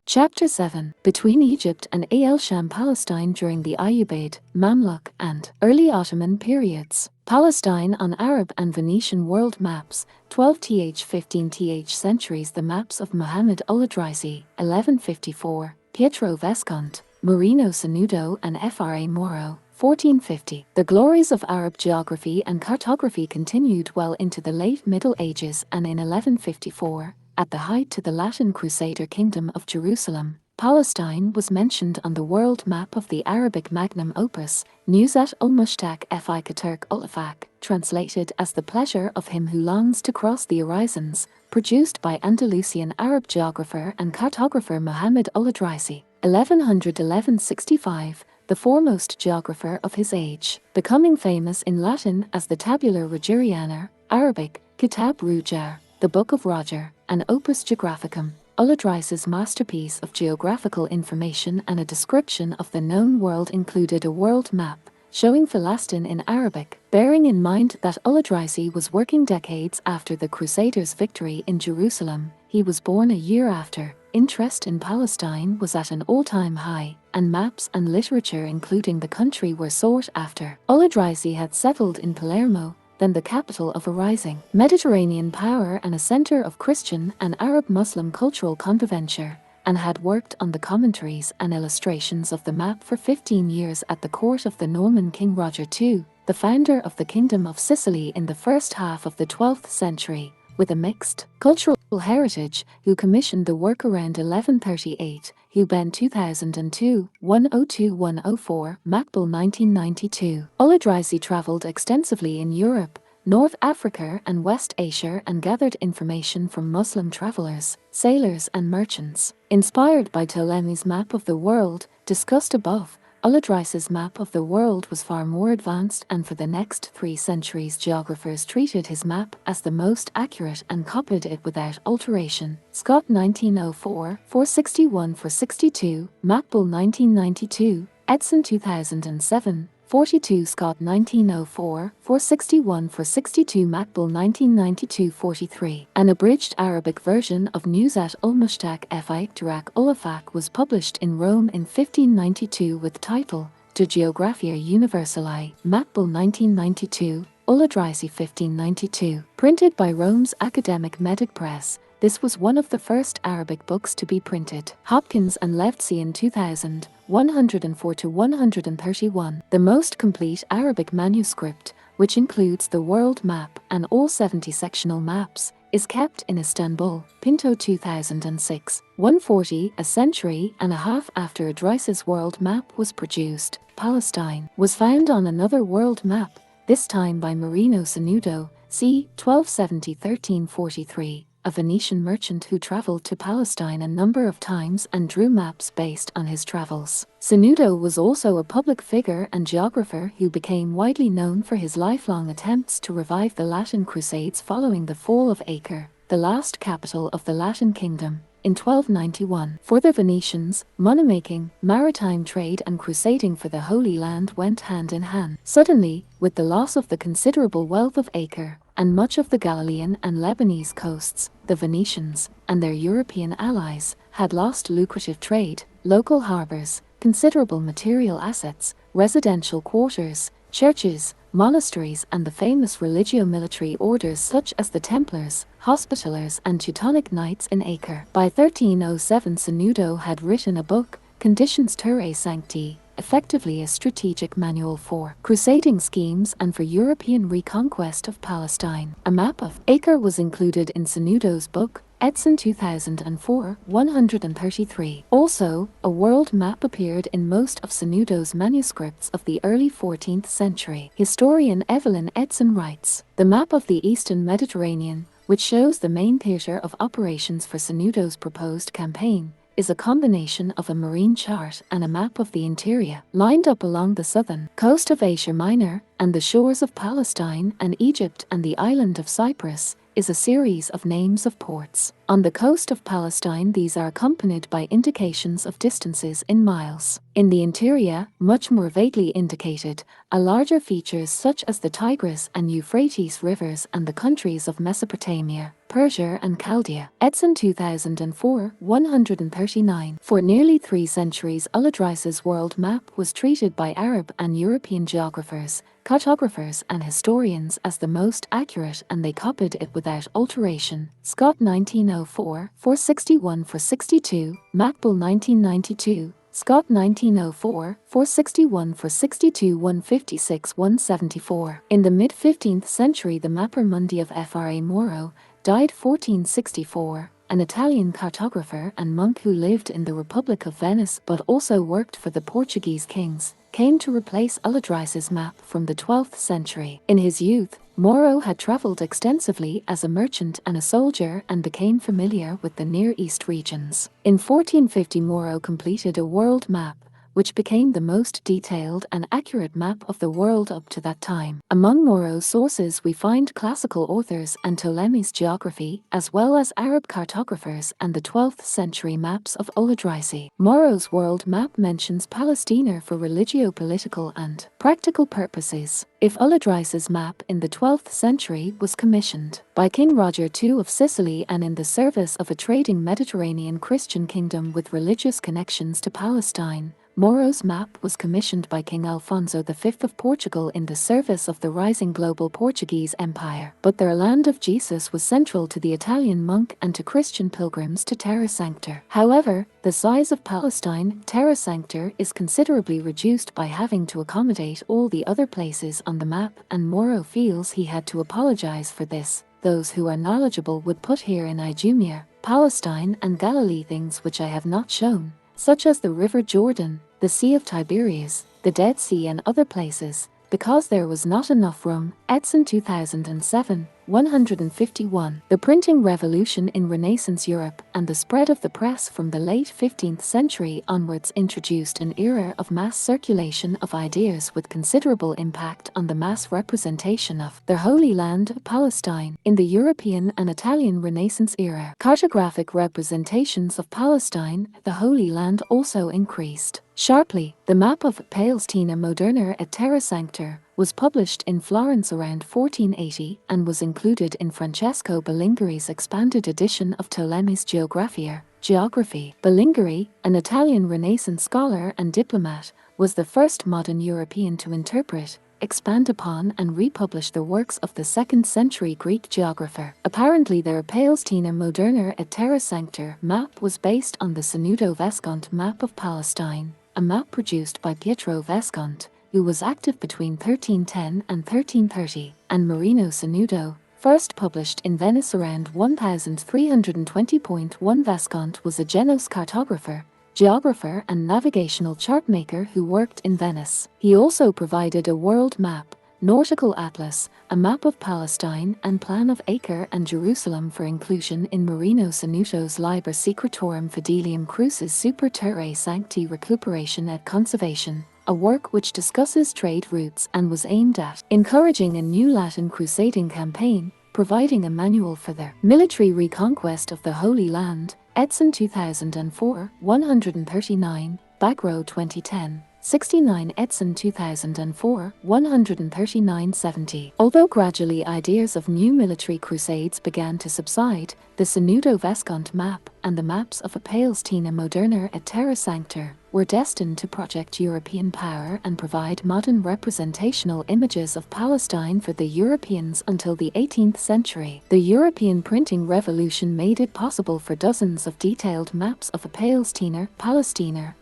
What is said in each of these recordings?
Chapter 7. Between Egypt and Al-Sham Palestine during the Ayyubid, Mamluk, and early Ottoman periods. Palestine on Arab and Venetian world maps, 12th–15th centuries. The maps of Muhammad al-Idrisi, 1154, Pietro Visconti, Marino Sanudo and Fra Moro, 1450. The glories of Arab geography and cartography continued well into the late Middle Ages, and in 1154, at the height to the Latin Crusader Kingdom of Jerusalem, Palestine was mentioned on the world map of the Arabic magnum opus, Nuzhat al-Mushtaq fi Katurk ul-Afaq, translated as The Pleasure of Him Who Longs to Cross the Horizons, produced by Andalusian Arab geographer and cartographer Muhammad al-Idrisi, 1100–1165, the foremost geographer of his age, becoming famous in Latin as the Tabula Rogeriana, Arabic, Kitab Rujar, the Book of Roger, and Opus Geographicum, al-Idrisi's masterpiece of geographical information and a description of the known world, included a world map showing Palestine in Arabic. Bearing in mind that al-Idrisi was working decades after the Crusaders' victory in Jerusalem, he was born a year after. Interest in Palestine was at an all-time high, and maps and literature including the country were sought after. Al-Idrisi had settled in Palermo, then the capital of a rising Mediterranean power and a center of Christian and Arab Muslim cultural convivencia, and had worked on the commentaries and illustrations of the map for 15 years at the court of the Norman King Roger II, the founder of the Kingdom of Sicily in the first half of the 12th century, with a mixed cultural heritage, who commissioned the work around 1138, Huben 2002, 102–104, Makbul 1992. Al-Idrisi traveled extensively in Europe, North Africa and West Asia and gathered information from Muslim travelers, sailors and merchants. Inspired by Ptolemy's map of the world, discussed above, Al-Idrisi's map of the world was far more advanced, and for the next 3 centuries geographers treated his map as the most accurate and copied it without alteration. Scott 1904, 461–462, Makbul 1992, Edson 2007, 42. Scott 1904, 461–462, Makbul 1992, 43. An abridged Arabic version of Nuzhat al-Mushtaq fi Katurk ul-Afaq was published in Rome in 1592 with title De Geographia Universali, Makbul 1992, al-Idrisi 1592. Printed by Rome's academic Medic Press, this was one of the first Arabic books to be printed. Hopkins and Levtsian 2000, 104–131. The most complete Arabic manuscript, which includes the world map and all 70 sectional maps, is kept in Istanbul. Pinto 2006, 140. A century and a half after Idrisi's world map was produced, Palestine was found on another world map, this time by Marino Sanudo, c. 1270–1343. A Venetian merchant who traveled to Palestine a number of times and drew maps based on his travels. Sanudo was also a public figure and geographer who became widely known for his lifelong attempts to revive the Latin Crusades following the fall of Acre, the last capital of the Latin Kingdom, in 1291. For the Venetians, money-making, maritime trade and crusading for the Holy Land went hand in hand. Suddenly, with the loss of the considerable wealth of Acre, and much of the Galilean and Lebanese coasts, the Venetians, and their European allies, had lost lucrative trade, local harbors, considerable material assets, residential quarters, churches, monasteries and the famous religio-military orders such as the Templars, Hospitallers and Teutonic Knights in Acre. By 1307 Sanudo had written a book, Conditions Terrae Sancti, effectively a strategic manual for crusading schemes and for European reconquest of Palestine. A map of Acre was included in Sanudo's book, Edson 2004, 133. Also, a world map appeared in most of Sanudo's manuscripts of the early 14th century. Historian Evelyn Edson writes, "The map of the Eastern Mediterranean, which shows the main theatre of operations for Sanudo's proposed campaign, is a combination of a marine chart and a map of the interior, lined up along the southern coast of Asia Minor and the shores of Palestine and Egypt and the island of Cyprus, is a series of names of ports, On the coast of Palestine, these are accompanied by indications of distances in miles. In the interior, much more vaguely indicated, are larger features such as the Tigris and Euphrates rivers and the countries of Mesopotamia, Persia and Chaldea. Edson 2004, 139. For nearly 3 centuries, Al-Idris's world map was treated by Arab and European geographers, cartographers and historians as the most accurate, and they copied it without alteration. Scott 1904, 461-62, Macbull 1992, Scott 1904, 461-62, 156-174. In the mid-15th century, the Mapper Mundi of Fra Mauro died 1464, an Italian cartographer and monk who lived in the Republic of Venice but also worked for the Portuguese kings, came to replace Al-Idris's map from the 12th century. In his youth, Mauro had traveled extensively as a merchant and a soldier and became familiar with the Near East regions. In 1450, Mauro completed a world map, which became the most detailed and accurate map of the world up to that time. Among Mauro's sources we find classical authors and Ptolemy's geography, as well as Arab cartographers and the 12th century maps of Al-Idrisi. Mauro's world map mentions Palestina for religio-political and practical purposes. If Al-Idris's map in the 12th century was commissioned by King Roger II of Sicily and in the service of a trading Mediterranean Christian kingdom with religious connections to Palestine, Mauro's map was commissioned by King Alfonso V of Portugal in the service of the rising global Portuguese Empire. But their land of Jesus was central to the Italian monk and to Christian pilgrims to Terra Sancta. However, the size of Palestine, Terra Sancta, is considerably reduced by having to accommodate all the other places on the map, and Mauro feels he had to apologize for this. Those who are knowledgeable would put here in Idumea, Palestine and Galilee things which I have not shown, such as the River Jordan, the Sea of Tiberias, the Dead Sea and other places, because there was not enough room. Edson 2007, 151. The printing revolution in Renaissance Europe and the spread of the press from the late 15th century onwards introduced an era of mass circulation of ideas with considerable impact on the mass representation of the Holy Land, Palestine. In the European and Italian Renaissance era, cartographic representations of Palestine, the Holy Land, also increased sharply. The map of Palestina Moderna et Terra Sancta was published in Florence around 1480 and was included in Francesco Balingari's expanded edition of Ptolemy's Geographia. Geography. Balingari, an Italian Renaissance scholar and diplomat, was the first modern European to interpret, expand upon and republish the works of the 2nd century Greek geographer. Apparently their Palestina Moderna et Terra Sancta map was based on the Sanudo Vescont map of Palestine, a map produced by Pietro Vescont, who was active between 1310 and 1330, and Marino Sanudo, first published in Venice around 1320. Vescont was a Genoese cartographer, geographer and navigational chartmaker who worked in Venice. He also provided a world map, nautical atlas, a map of Palestine and plan of Acre and Jerusalem for inclusion in Marino Sanudo's Liber Secretorum Fidelium Crucis Super Terrae Sancti Recuperation et Conservation, a work which discusses trade routes and was aimed at encouraging a new Latin crusading campaign, providing a manual for their military reconquest of the Holy Land. Edson 2004, 139, Backrow 2010. 69. Edson 2004, 139-70. Although gradually ideas of new military crusades began to subside, the Sanudo Vescont map and the maps of a Palestina Moderna et Terra Sancta were destined to project European power and provide modern representational images of Palestine for the Europeans until the 18th century. The European printing revolution made it possible for dozens of detailed maps of a Palestina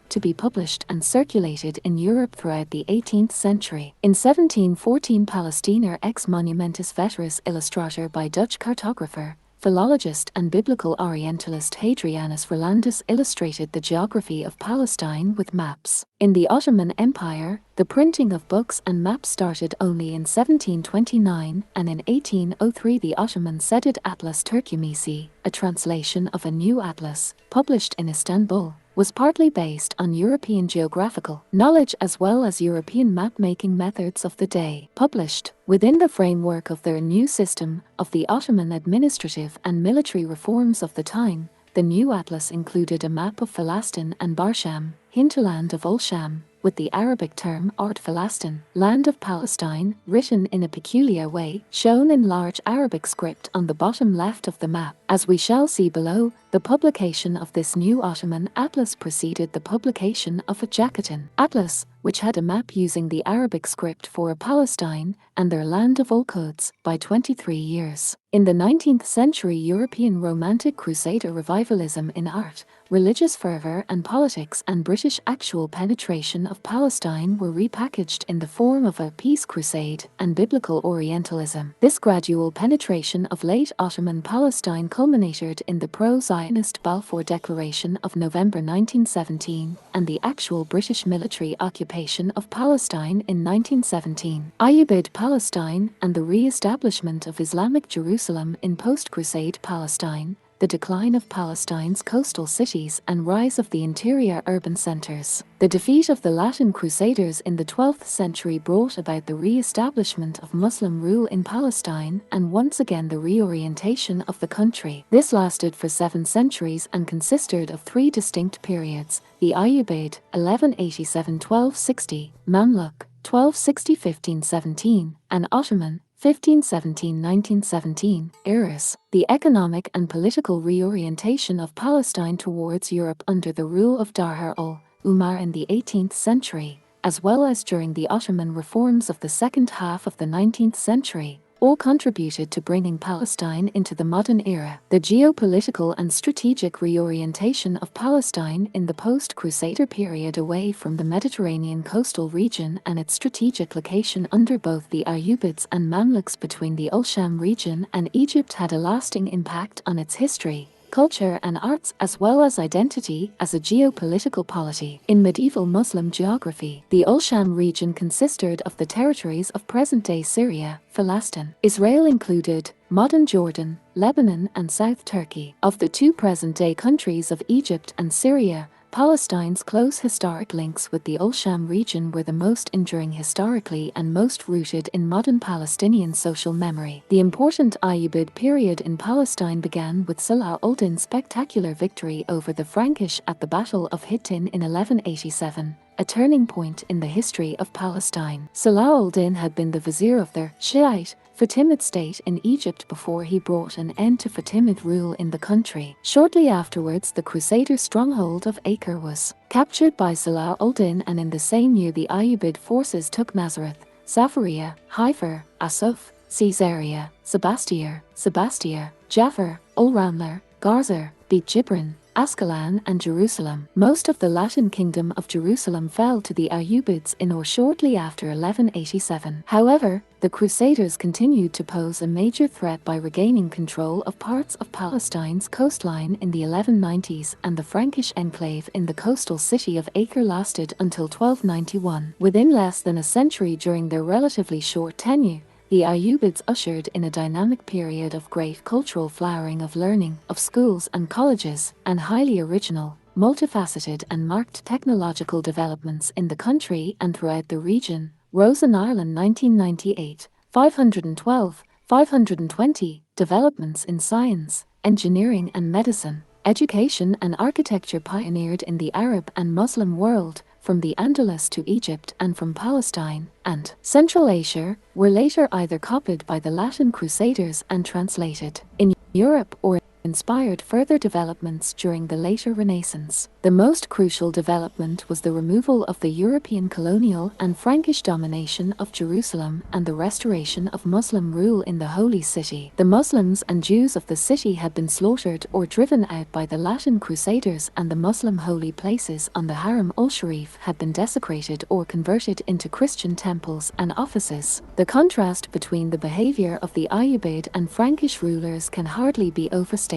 to be published and circulated in Europe throughout the 18th century. In 1714, Palestina ex monumentus veteris illustrator by Dutch cartographer, philologist and biblical orientalist Hadrianus Rolandus illustrated the geography of Palestine with maps. In the Ottoman Empire, the printing of books and maps started only in 1729, and in 1803 the Ottomans ceded Atlas Turkumisi, a translation of a new atlas, published in Istanbul, was partly based on European geographical knowledge as well as European map-making methods of the day. Published within the framework of their new system of the Ottoman administrative and military reforms of the time, the new atlas included a map of Palestine and Barsham, hinterland of Ul-Sham, with the Arabic term Ard Falastin, land of Palestine, written in a peculiar way, shown in large Arabic script on the bottom left of the map. As we shall see below, the publication of this new Ottoman atlas preceded the publication of a Jacotin atlas, which had a map using the Arabic script for Palestine and their land of Al-Quds by 23 years. In the 19th century, European Romantic Crusader revivalism in art, religious fervor and politics and British actual penetration of Palestine were repackaged in the form of a peace crusade and biblical Orientalism. This gradual penetration of late Ottoman Palestine culminated in the pro-Zionist Balfour Declaration of November 1917 and the actual British military occupation of Palestine in 1917. Ayyubid Palestine and the re-establishment of Islamic Jerusalem in post-Crusade Palestine, the decline of Palestine's coastal cities and rise of the interior urban centers. The defeat of the Latin Crusaders in the 12th century brought about the re-establishment of Muslim rule in Palestine and once again the reorientation of the country. This lasted for 7 centuries and consisted of 3 distinct periods: the Ayyubid, 1187-1260, Mamluk, 1260-1517, and Ottoman, 1517-1917, eras. The economic and political reorientation of Palestine towards Europe under the rule of Dahir al-Umar in the 18th century, as well as during the Ottoman reforms of the second half of the 19th century, all contributed to bringing Palestine into the modern era. The geopolitical and strategic reorientation of Palestine in the post-Crusader period away from the Mediterranean coastal region and its strategic location under both the Ayyubids and Mamluks between the Ul-Sham region and Egypt had a lasting impact on its history, culture and arts as well as identity as a geopolitical polity. In medieval Muslim geography, the Ul-Sham region consisted of the territories of present-day Syria, Palestine. Israel included modern Jordan, Lebanon and South Turkey. Of the 2 present-day countries of Egypt and Syria, Palestine's close historic links with the Ul-Sham region were the most enduring historically and most rooted in modern Palestinian social memory. The important Ayyubid period in Palestine began with Salah al-Din's spectacular victory over the Frankish at the Battle of Hittin in 1187, a turning point in the history of Palestine. Salah al-Din had been the vizier of the Shiite Fatimid state in Egypt before he brought an end to Fatimid rule in the country. Shortly afterwards, the Crusader stronghold of Acre was captured by Salah al-Din, and in the same year the Ayyubid forces took Nazareth, Safaria, Haifa, Asuf, Caesarea, Sebastia, Jaffa, Ul-Ramla, Gaza, Beit Jibrin, Ascalon and Jerusalem. Most of the Latin kingdom of Jerusalem fell to the Ayyubids in or shortly after 1187. However, the Crusaders continued to pose a major threat by regaining control of parts of Palestine's coastline in the 1190s, and the Frankish enclave in the coastal city of Acre lasted until 1291. Within less than a century during their relatively short tenure, the Ayyubids ushered in a dynamic period of great cultural flowering of learning, of schools and colleges, and highly original, multifaceted and marked technological developments in the country and throughout the region. Rose in Ireland 1998, 512, 520, developments in science, engineering and medicine, education and architecture pioneered in the Arab and Muslim world, from the Andalus to Egypt and from Palestine and Central Asia, were later either copied by the Latin Crusaders and translated in Europe or inspired further developments during the later Renaissance. The most crucial development was the removal of the European colonial and Frankish domination of Jerusalem and the restoration of Muslim rule in the Holy City. The Muslims and Jews of the city had been slaughtered or driven out by the Latin Crusaders, and the Muslim holy places on the Haram al-Sharif had been desecrated or converted into Christian temples and offices. The contrast between the behavior of the Ayyubid and Frankish rulers can hardly be overstated.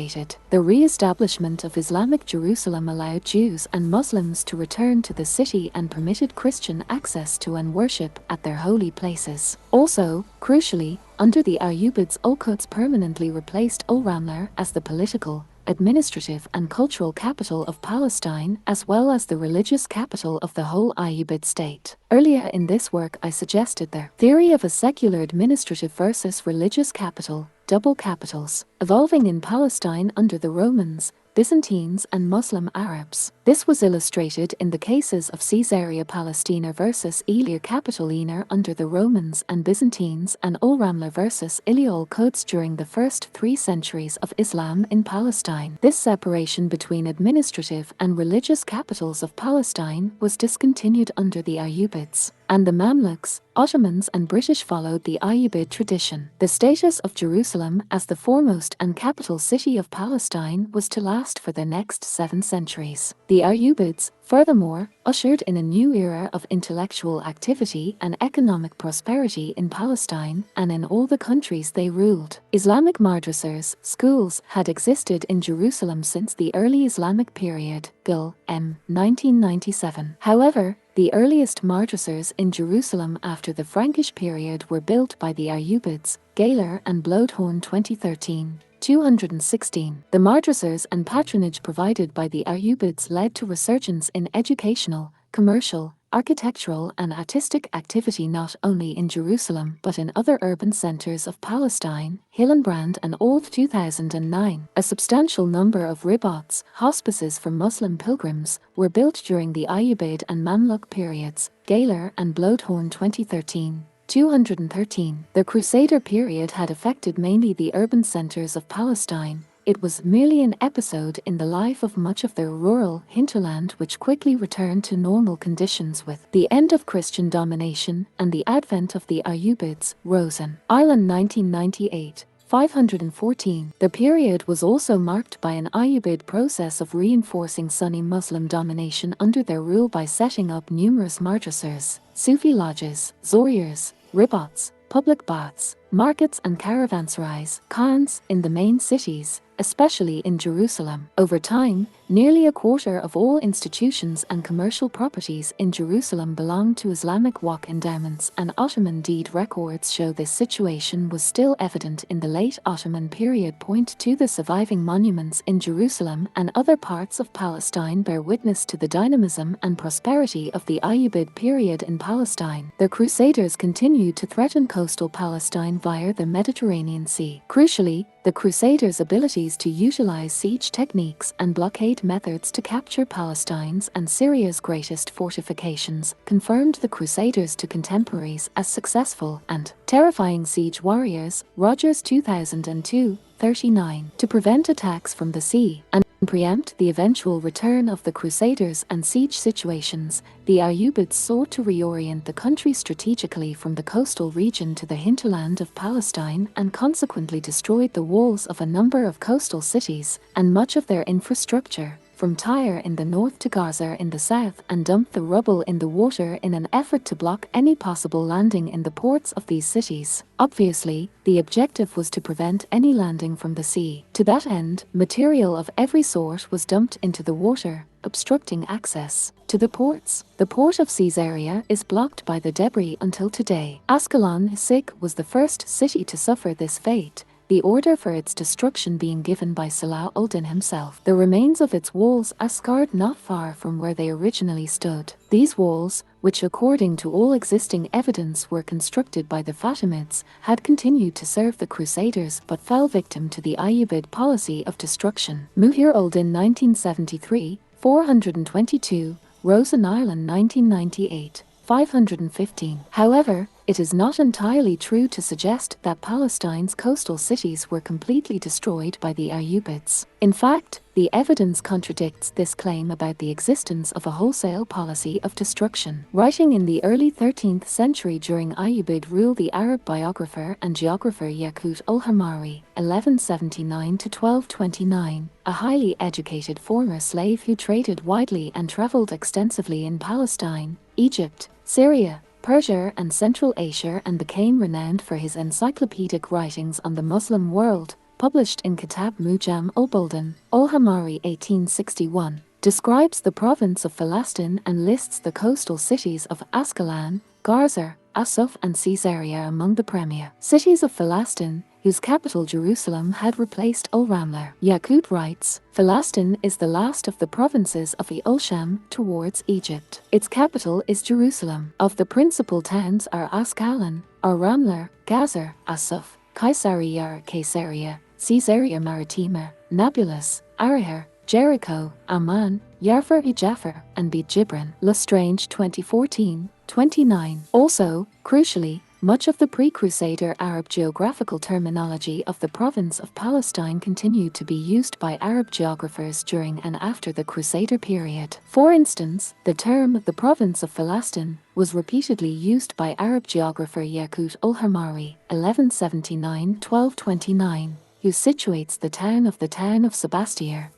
The re-establishment of Islamic Jerusalem allowed Jews and Muslims to return to the city and permitted Christian access to and worship at their holy places. Also, crucially, under the Ayyubids, Al-Quds permanently replaced Ul-Ramla as the political, administrative and cultural capital of Palestine, as well as the religious capital of the whole Ayyubid state. Earlier in this work I suggested the theory of a secular administrative versus religious capital, double capitals, evolving in Palestine under the Romans, Byzantines and Muslim Arabs. This was illustrated in the cases of Caesarea Palestina versus Aelia Capitolina under the Romans and Byzantines and Ul-Ramla versus Iliol Quds during the first 3 centuries of Islam in Palestine. This separation between administrative and religious capitals of Palestine was discontinued under the Ayyubids, and the Mamluks, Ottomans and British followed the Ayyubid tradition. The status of Jerusalem as the foremost and capital city of Palestine was to last for the next 7 centuries. The Ayyubids, furthermore, ushered in a new era of intellectual activity and economic prosperity in Palestine and in all the countries they ruled. Islamic madrasas, schools, had existed in Jerusalem since the early Islamic period, Gül, M. 1997. However, the earliest madrasas in Jerusalem after the Frankish period were built by the Ayyubids, Gayler and Bloedhoorn 2013. 216. The madrasas and patronage provided by the Ayyubids led to resurgence in educational, commercial, architectural and artistic activity not only in Jerusalem but in other urban centers of Palestine, Hillenbrand and Old 2009. A substantial number of ribots, hospices for Muslim pilgrims, were built during the Ayyubid and Mamluk periods, Gayler and Bloedhoorn 2013. 213. The Crusader period had affected mainly the urban centers of Palestine. It was merely an episode in the life of much of the rural hinterland which quickly returned to normal conditions with the end of Christian domination and the advent of the Ayyubids. Rosen, Ireland 1998. 514. The period was also marked by an Ayyubid process of reinforcing Sunni Muslim domination under their rule by setting up numerous madrasas, Sufi lodges, zawiyas, ribots, public baths, markets and caravanserais, khans in the main cities, especially in Jerusalem. Over time, nearly a quarter of all institutions and commercial properties in Jerusalem belonged to Islamic Waqf endowments, and Ottoman deed records show this situation was still evident in the late Ottoman period. Point to the surviving monuments in Jerusalem and other parts of Palestine bear witness to the dynamism and prosperity of the Ayyubid period in Palestine. The Crusaders continued to threaten coastal Palestine via the Mediterranean Sea. Crucially, the Crusaders' abilities to utilize siege techniques and blockade methods to capture Palestine's and Syria's greatest fortifications confirmed the Crusaders to contemporaries as successful and terrifying siege warriors. Rogers 2002, 39. To prevent attacks from the sea and preempt the eventual return of the Crusaders and siege situations, the Ayyubids sought to reorient the country strategically from the coastal region to the hinterland of Palestine and consequently destroyed the walls of a number of coastal cities and much of their infrastructure, from Tyre in the north to Gaza in the south, and dumped the rubble in the water in an effort to block any possible landing in the ports of these cities. Obviously, the objective was to prevent any landing from the sea. To that end, material of every sort was dumped into the water, obstructing access to the ports. The port of Caesarea is blocked by the debris until today. Ascalon was the first city to suffer this fate, the order for its destruction being given by Salah al-Din himself. The remains of its walls are scarred not far from where they originally stood. These walls, which according to all existing evidence were constructed by the Fatimids, had continued to serve the Crusaders but fell victim to the Ayyubid policy of destruction. Muhir al-Din 1973, 422, Rosen, Ireland 1998. 515. However, it is not entirely true to suggest that Palestine's coastal cities were completely destroyed by the Ayyubids. In fact, the evidence contradicts this claim about the existence of a wholesale policy of destruction. Writing in the early 13th century during Ayyubid rule, the Arab biographer and geographer Yaqut ul-Hamawi, 1179–1229, a highly educated former slave who traded widely and traveled extensively in Palestine, Egypt, Syria, Persia and Central Asia, and became renowned for his encyclopedic writings on the Muslim world, published in Kitab Mujam ul-Buldan, ul-Hamawi 1861, describes the province of Palestine and lists the coastal cities of Ascalon, Gaza, Asuf and Caesarea among the premier cities of Palestine. whose capital Jerusalem had replaced Ul-Ramla. Yaqut writes, Palestine is the last of the provinces of the Ul-Sham towards Egypt. Its capital is Jerusalem. Of the principal towns are Ascalon, Ar-Ramla, Gaza, Asuf, Caesarea, Caesarea Maritima, Nablus, Arahir, Jericho, Amman, Jaffa, and Beit Jibrin. Lestrange 2014-29. Also, crucially, much of the pre-Crusader Arab geographical terminology of the province of Palestine continued to be used by Arab geographers during and after the Crusader period. For instance, the term the province of Palestine was repeatedly used by Arab geographer Yaqut ul-Hamari, 1179-1229, who situates the town of Sebastia,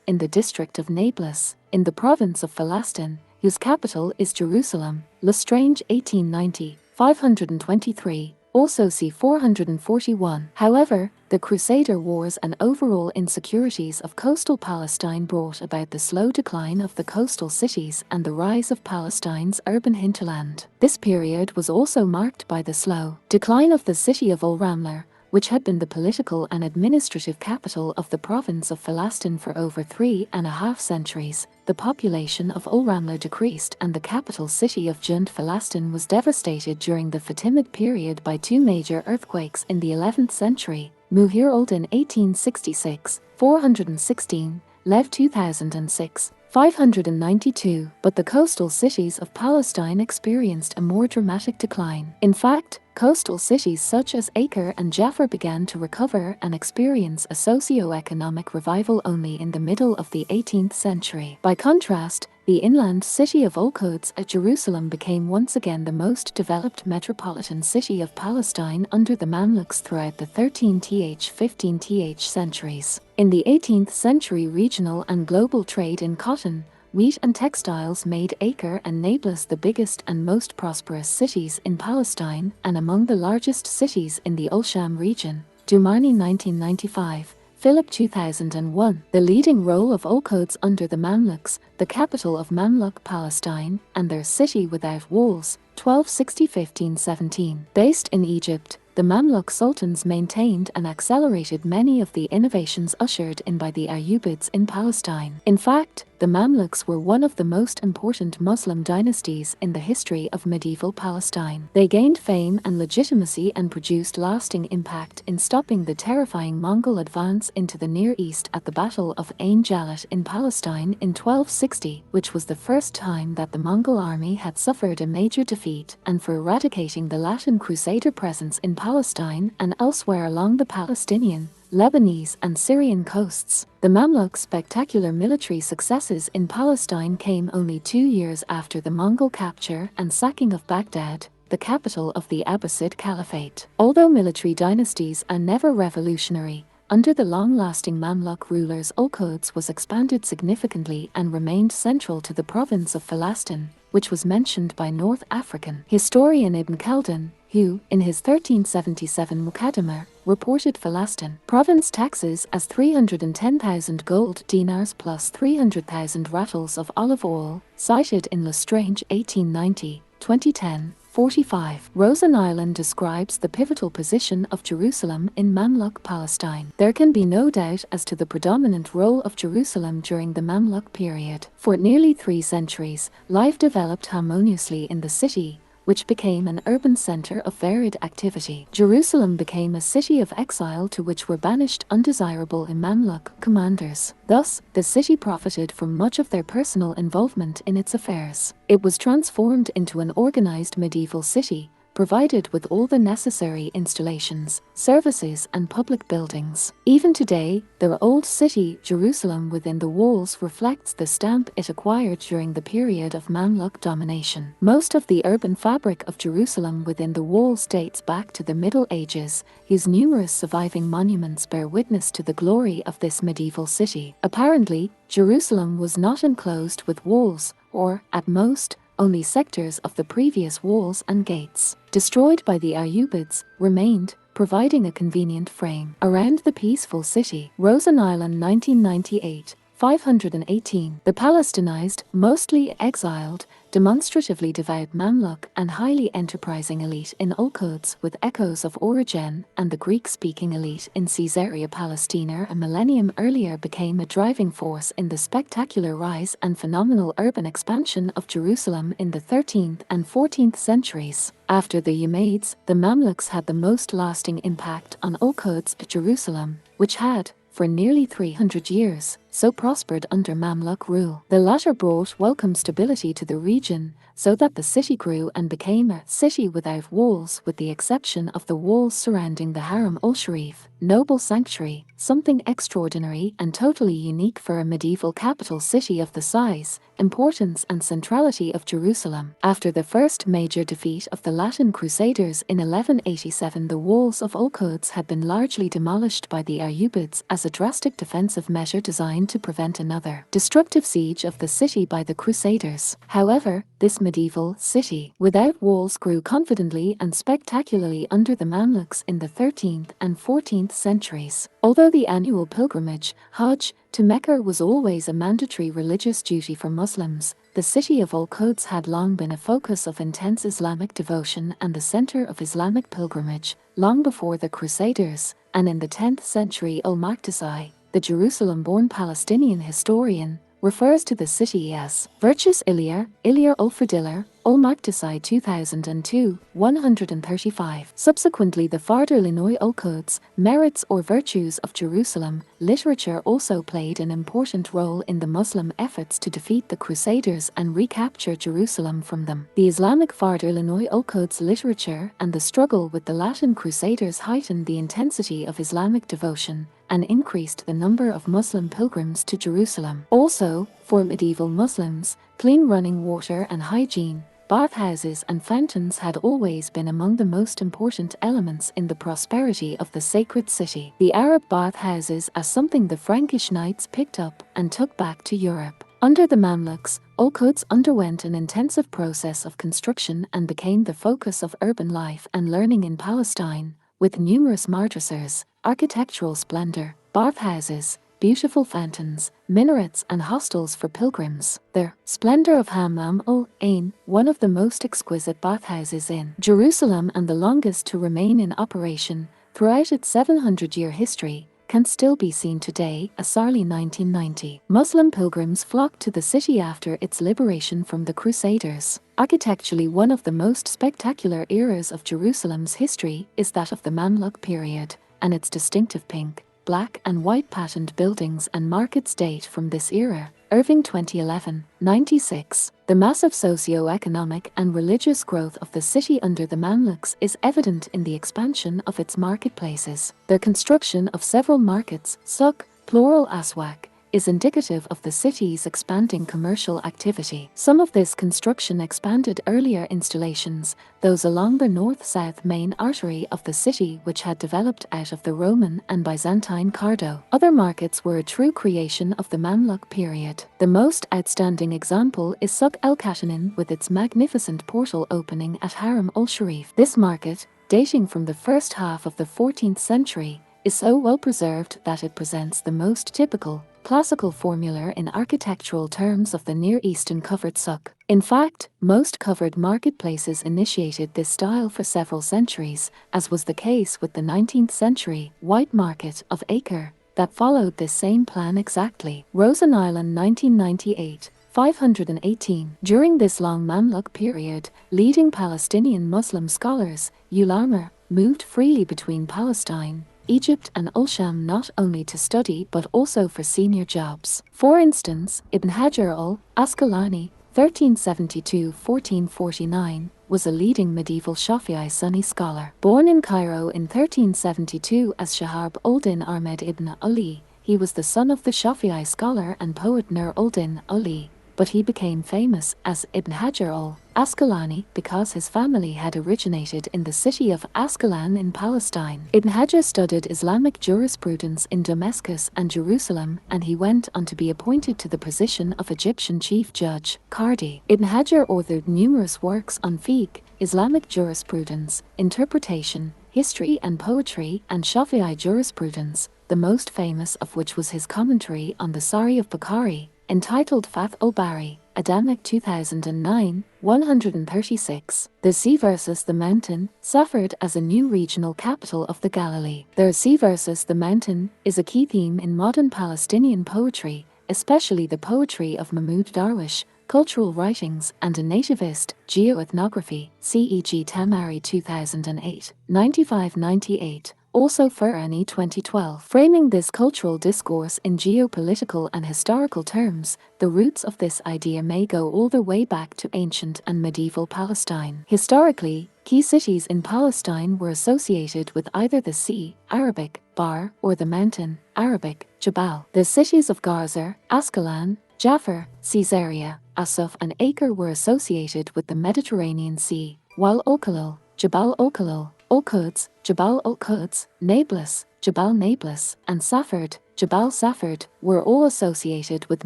in the district of Nablus, in the province of Palestine, whose capital is Jerusalem. Lestrange 1890. 523, also see 441. However, the Crusader Wars and overall insecurities of coastal Palestine brought about the slow decline of the coastal cities and the rise of Palestine's urban hinterland. This period was also marked by the slow decline of the city of Ul-Ramla, which had been the political and administrative capital of the province of Palestine for over 3.5 centuries. The population of Ul-Ramla decreased and the capital city of Junt Palestine was devastated during the Fatimid period by two major earthquakes in the 11th century, Muhir Old in 1866, 416, Lev 2006, 592, but the coastal cities of Palestine experienced a more dramatic decline. In fact, coastal cities such as Acre and Jaffa began to recover and experience a socio-economic revival only in the middle of the 18th century. By contrast, the inland city of Al-Quds at Jerusalem became once again the most developed metropolitan city of Palestine under the Mamluks throughout the 13th-15th centuries. In the 18th century, regional and global trade in cotton, wheat and textiles made Acre and Nablus the biggest and most prosperous cities in Palestine and among the largest cities in the Ul-Sham region. Dumani 1995. Philip 2001. The leading role of Al-Quds under the Mamluks, the capital of Mamluk Palestine, and their city without walls, 1260-1517. Based in Egypt, the Mamluk sultans maintained and accelerated many of the innovations ushered in by the Ayyubids in Palestine. In fact, the Mamluks were one of the most important Muslim dynasties in the history of medieval Palestine. They gained fame and legitimacy and produced lasting impact in stopping the terrifying Mongol advance into the Near East at the Battle of Ain Jalut in Palestine in 1260, which was the first time that the Mongol army had suffered a major defeat, and for eradicating the Latin Crusader presence in Palestine and elsewhere along the Palestinian, Lebanese and Syrian coasts. The Mamluks' spectacular military successes in Palestine came only 2 years after the Mongol capture and sacking of Baghdad, the capital of the Abbasid Caliphate. Although military dynasties are never revolutionary, under the long-lasting Mamluk rulers, Al-Quds was expanded significantly and remained central to the province of Palestine, which was mentioned by North African historian Ibn Khaldun, who, in his 1377 Muqaddimah, reported Palestine province taxes as 310,000 gold dinars plus 300,000 rattles of olive oil, cited in Lestrange 1890, 2010. 45. Rosen Island describes the pivotal position of Jerusalem in Mamluk Palestine. There can be no doubt as to the predominant role of Jerusalem during the Mamluk period. For nearly 3 centuries, life developed harmoniously in the city, which became an urban center of varied activity. Jerusalem became a city of exile to which were banished undesirable Mamluk commanders. Thus, the city profited from much of their personal involvement in its affairs. It was transformed into an organized medieval city, provided with all the necessary installations, services, and public buildings. Even today, the old city, Jerusalem within the walls, reflects the stamp it acquired during the period of Mamluk domination. Most of the urban fabric of Jerusalem within the walls dates back to the Middle Ages, whose numerous surviving monuments bear witness to the glory of this medieval city. Apparently, Jerusalem was not enclosed with walls, or, at most, only sectors of the previous walls and gates, destroyed by the Ayyubids, remained, providing a convenient frame around the peaceful city. Rosen Island 1998, 518. The Palestinized, mostly exiled, demonstratively devout Mamluk and highly enterprising elite in Al-Quds with echoes of Origen, and the Greek-speaking elite in Caesarea-Palestina a millennium earlier became a driving force in the spectacular rise and phenomenal urban expansion of Jerusalem in the 13th and 14th centuries. After the Umayyads, the Mamluks had the most lasting impact on Al-Quds Jerusalem, which had, for nearly 300 years, so prospered under Mamluk rule. The latter brought welcome stability to the region, so that the city grew and became a city without walls, with the exception of the walls surrounding the Haram al-Sharif, noble sanctuary, something extraordinary and totally unique for a medieval capital city of the size, importance and centrality of Jerusalem. After the first major defeat of the Latin Crusaders in 1187, the walls of Al-Quds had been largely demolished by the Ayyubids as a drastic defensive measure designed to prevent another destructive siege of the city by the Crusaders. However, this medieval city without walls grew confidently and spectacularly under the Mamluks in the 13th and 14th centuries. Although the annual pilgrimage, Hajj, to Mecca was always a mandatory religious duty for Muslims, the city of Al-Quds had long been a focus of intense Islamic devotion and the center of Islamic pilgrimage, long before the Crusaders, and in the 10th century Al-Maqdisi, the Jerusalem-born Palestinian historian, refers to the city as Virtus Ilir, Ilir al-Fadilir, Al-Maqdisi 2002, 135. Subsequently, the Farder Linoy Al-Quds, merits or virtues of Jerusalem, literature also played an important role in the Muslim efforts to defeat the Crusaders and recapture Jerusalem from them. The Islamic Farder Linoy Al-Quds literature and the struggle with the Latin Crusaders heightened the intensity of Islamic devotion and increased the number of Muslim pilgrims to Jerusalem. Also, for medieval Muslims, clean running water and hygiene, bathhouses and fountains had always been among the most important elements in the prosperity of the sacred city. The Arab bathhouses as something the Frankish knights picked up and took back to Europe. Under the Mamluks, Al-Quds underwent an intensive process of construction and became the focus of urban life and learning in Palestine, with numerous madrasas, architectural splendor, bathhouses, beautiful fountains, minarets and hostels for pilgrims. The splendor of Hammam al-Ain, one of the most exquisite bathhouses in Jerusalem and the longest to remain in operation throughout its 700-year history, can still be seen today, Asarli 1990. Muslim pilgrims flocked to the city after its liberation from the Crusaders. Architecturally, one of the most spectacular eras of Jerusalem's history is that of the Mamluk period, and its distinctive pink, black and white patterned buildings and markets date from this era. Irving 2011, 96. The massive socio-economic and religious growth of the city under the Mamluks is evident in the expansion of its marketplaces. The construction of several markets, souk, plural aswak, is indicative of the city's expanding commercial activity. Some of this construction expanded earlier installations, those along the north-south main artery of the city which had developed out of the Roman and Byzantine cardo. Other markets were a true creation of the Mamluk period. The most outstanding example is Souk el-Katanin with its magnificent portal opening at Haram al-Sharif. This market, dating from the first half of the 14th century, is so well preserved that it presents the most typical, classical formula in architectural terms of the Near Eastern covered souk. In fact, most covered marketplaces initiated this style for several centuries, as was the case with the 19th century white market of Acre, that followed this same plan exactly. Rosen Island 1998, 518. During this long Mamluk period, leading Palestinian Muslim scholars, ulama, moved freely between Palestine, Egypt and Al-Sham not only to study but also for senior jobs. For instance, Ibn Hajar al-Asqalani, 1372–1449, was a leading medieval Shafi'i Sunni scholar. Born in Cairo in 1372 as Shahab al-Din Ahmed ibn Ali, he was the son of the Shafi'i scholar and poet Nur al-Din Ali, but he became famous as Ibn Hajar al-Asqalani because his family had originated in the city of Asqalan in Palestine. Ibn Hajar studied Islamic jurisprudence in Damascus and Jerusalem, and he went on to be appointed to the position of Egyptian chief judge, Qadi. Ibn Hajar authored numerous works on fiqh, Islamic jurisprudence, interpretation, history and poetry, and Shafi'i jurisprudence, the most famous of which was his commentary on the Sahih of Bukhari, entitled Fath al-Bari, Adamic 2009, 136. The sea versus the mountain, Safed as a new regional capital of the Galilee. The sea versus the mountain is a key theme in modern Palestinian poetry, especially the poetry of Mahmoud Darwish, cultural writings, and a nativist geoethnography, CEG Tamari 2008, 95-98. Also Ferrani 2012. Framing this cultural discourse in geopolitical and historical terms, the roots of this idea may go all the way back to ancient and medieval Palestine. Historically, key cities in Palestine were associated with either the sea, Arabic, Bar, or the mountain, Arabic, Jabal. The cities of Gaza, Ascalon, Jaffa, Caesarea, Asuf, and Acre were associated with the Mediterranean Sea, while Okalil, Jabal Okalil, Al-Quds, Jabal Al-Quds, Nablus, Jabal Nablus, and Safed, Jabal Safed, were all associated with